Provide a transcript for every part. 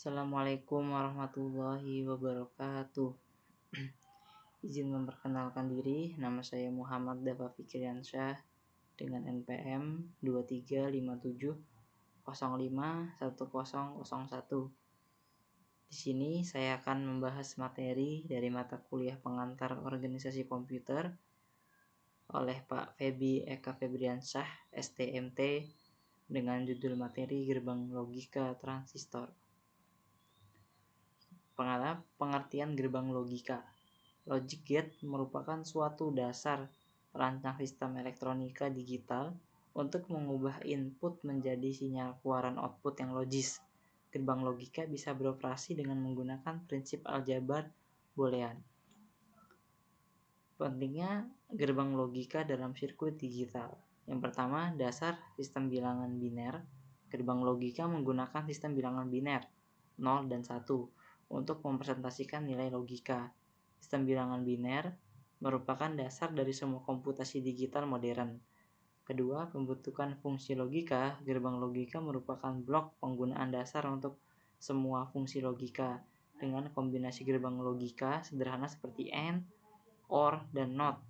Assalamualaikum warahmatullahi wabarakatuh. Izin memperkenalkan diri, nama saya Muhammad Dafa Fikriansyah dengan NPM 2357051001. Di sini saya akan membahas materi dari mata kuliah pengantar organisasi komputer oleh Pak Febi Eka Febriansyah, STMT, dengan judul materi Gerbang Logika Transistor. Pengertian gerbang logika. Logic gate merupakan suatu dasar perancang sistem elektronika digital untuk mengubah input menjadi sinyal keluaran output yang logis. Gerbang logika bisa beroperasi dengan menggunakan prinsip aljabar boolean. Pentingnya gerbang logika dalam sirkuit digital. Yang pertama, dasar sistem bilangan biner. Gerbang logika menggunakan sistem bilangan biner 0 dan 1 untuk mempresentasikan nilai logika. Sistem bilangan biner merupakan dasar dari semua komputasi digital modern. Kedua, pembentukan fungsi logika. Gerbang logika merupakan blok penggunaan dasar untuk semua fungsi logika. Dengan kombinasi gerbang logika sederhana seperti AND, OR, dan NOT,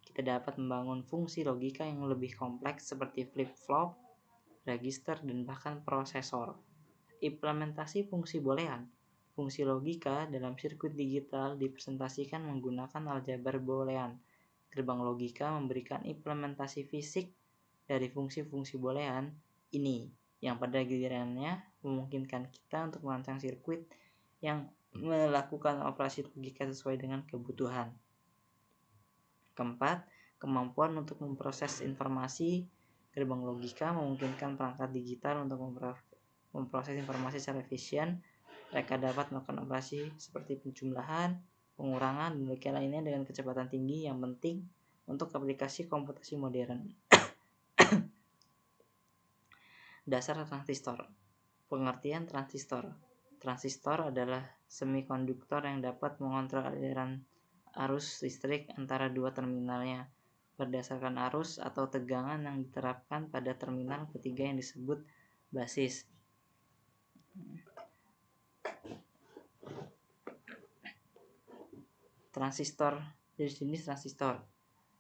kita dapat membangun fungsi logika yang lebih kompleks seperti flip-flop, register, dan bahkan prosesor. Implementasi fungsi boolean. Fungsi logika dalam sirkuit digital dipresentasikan menggunakan aljabar boolean. Gerbang logika memberikan implementasi fisik dari fungsi-fungsi boolean ini, yang pada gilirannya memungkinkan kita untuk merancang sirkuit yang melakukan operasi logika sesuai dengan kebutuhan. Keempat, kemampuan untuk memproses informasi. Gerbang logika memungkinkan perangkat digital untuk memproses informasi secara efisien. Mereka dapat melakukan operasi seperti penjumlahan, pengurangan, dan bagian lainnya dengan kecepatan tinggi yang penting untuk aplikasi komputasi modern. Dasar transistor. Pengertian transistor. Transistor adalah semikonduktor yang dapat mengontrol aliran arus listrik antara dua terminalnya berdasarkan arus atau tegangan yang diterapkan pada terminal ketiga yang disebut basis. Transistor, jenis transistor.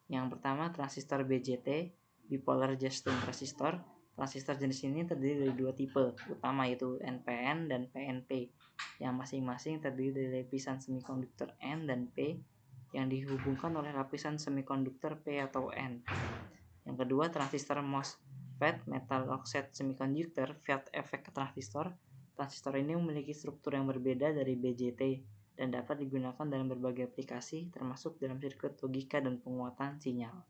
Yang pertama, transistor BJT, bipolar junction transistor. Transistor jenis ini terdiri dari dua tipe utama, yaitu NPN dan PNP, yang masing-masing terdiri dari lapisan semikonduktor N dan P yang dihubungkan oleh lapisan semikonduktor P atau N. Yang kedua, transistor MOSFET, metal oxide semiconductor field effect transistor. Transistor ini memiliki struktur yang berbeda dari BJT dan dapat digunakan dalam berbagai aplikasi, termasuk dalam sirkuit logika dan penguatan sinyal.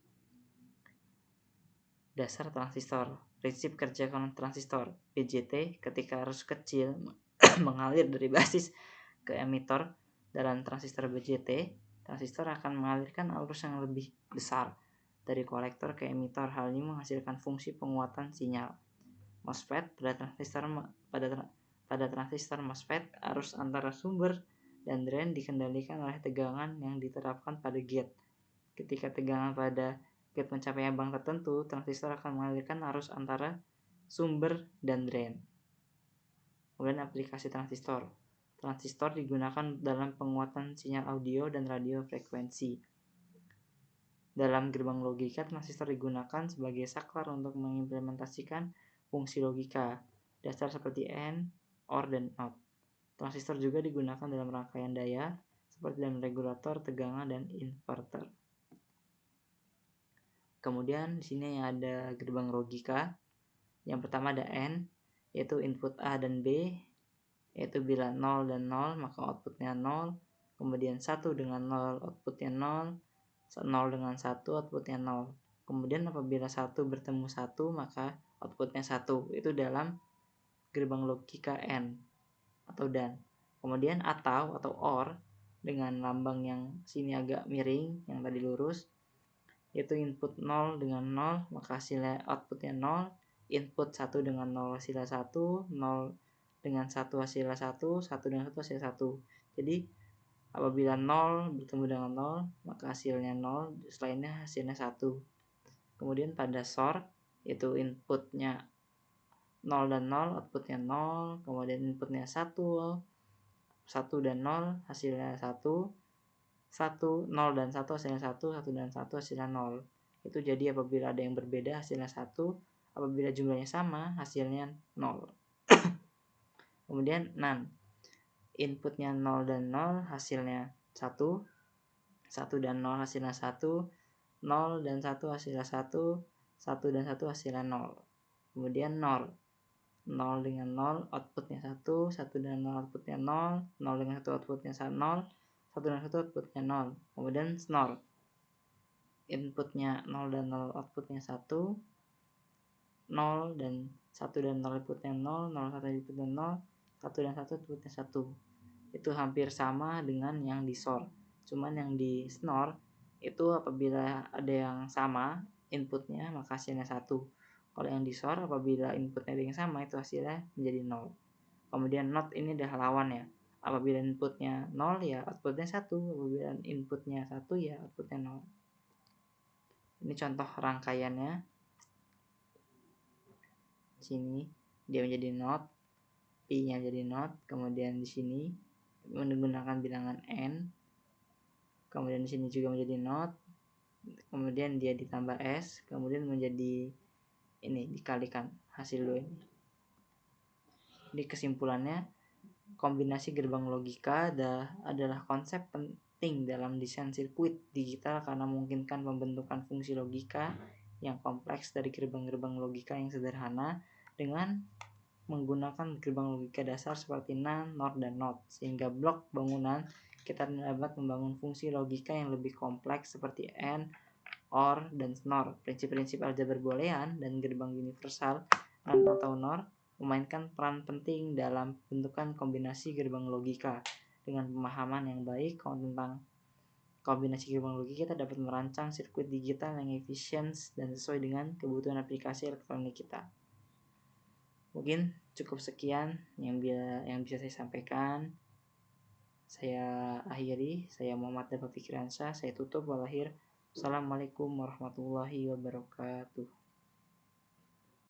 Dasar transistor. Prinsip kerja transistor. BJT, ketika arus kecil mengalir dari basis ke emitor dalam transistor BJT, transistor akan mengalirkan arus yang lebih besar dari kolektor ke emitor. Hal ini menghasilkan fungsi penguatan sinyal. MOSFET, pada transistor MOSFET, arus antara sumber dan drain dikendalikan oleh tegangan yang diterapkan pada gate. Ketika tegangan pada gate mencapai ambang tertentu, transistor akan mengalirkan arus antara sumber dan drain. Kemudian aplikasi transistor. Transistor digunakan dalam penguatan sinyal audio dan radio frekuensi. Dalam gerbang logika, transistor digunakan sebagai saklar untuk mengimplementasikan fungsi logika dasar seperti AND, OR, dan NOT. Transistor juga digunakan dalam rangkaian daya seperti dalam regulator, tegangan, dan inverter. Kemudian di sini ada gerbang logika. Yang pertama ada AND, yaitu input A dan B, yaitu bila 0 dan 0 maka outputnya 0, kemudian 1 dengan 0 outputnya 0, 0 dengan 1 outputnya 0. Kemudian apabila 1 bertemu 1 maka outputnya 1. Itu dalam gerbang logika AND atau DAN. Kemudian atau OR dengan lambang yang sini agak miring, yang tadi lurus, yaitu input 0 dengan 0 maka hasilnya outputnya 0, input 1 dengan 0 hasilnya 1, 0 dengan 1 hasilnya 1, 1 dengan 1 hasilnya 1. Jadi apabila 0 bertemu dengan 0 maka hasilnya 0, selainnya hasilnya 1. Kemudian pada SOR, yaitu inputnya 0 dan 0 outputnya 0, kemudian inputnya 1 dan 0 hasilnya 1, 0 dan 1 hasilnya 1 dan 1 hasilnya 0. Itu jadi apabila ada yang berbeda hasilnya 1, apabila jumlahnya sama hasilnya 0. Kemudian NaN, inputnya 0 dan 0 hasilnya 1 dan 0 hasilnya 1, 0 dan 1 hasilnya 1 dan 1 hasilnya 0. Kemudian NOR, 0 dengan 0 outputnya 1 dengan 0 outputnya 0 dengan 1 outputnya 0, 1 dan 1 outputnya 0. Kemudian SNOR, inputnya 0 dan 0 outputnya 1, 0 dan 1 dan 0 inputnya 0, 1 inputnya 0, 1 dan 1 inputnya 1. Itu hampir sama dengan yang di SOR. Cuman yang di SNOR itu apabila ada yang sama inputnya maka hasilnya 1. Kalau yang di SOR apabila inputnya ada yang sama itu hasilnya menjadi 0. Kemudian NOT ini adalah lawannya. Apabila inputnya 0 ya outputnya 1, apabila inputnya 1 ya outputnya 0. Ini contoh rangkaiannya. Sini dia menjadi NOT, P-nya jadi NOT, kemudian di sini menggunakan bilangan N, kemudian di sini juga menjadi NOT, kemudian dia ditambah S, kemudian menjadi ini dikalikan hasil 2 ini. Jadi kesimpulannya, kombinasi gerbang logika adalah konsep penting dalam desain sirkuit digital karena memungkinkan pembentukan fungsi logika yang kompleks dari gerbang-gerbang logika yang sederhana dengan menggunakan gerbang logika dasar seperti NaN, NOR, dan NOT, sehingga blok bangunan kita dapat membangun fungsi logika yang lebih kompleks seperti AND, OR, dan SNOR. Prinsip-prinsip aljabar boolean dan gerbang universal NaN atau NOR memainkan peran penting dalam bentukan kombinasi gerbang logika. Dengan pemahaman yang baik tentang kombinasi gerbang logika, kita dapat merancang sirkuit digital yang efisien dan sesuai dengan kebutuhan aplikasi elektronik kita. Mungkin cukup sekian yang bisa saya sampaikan. Saya akhiri. Saya Muhammad Dafa Fikriansyah. Saya tutup. Assalamualaikum warahmatullahi wabarakatuh.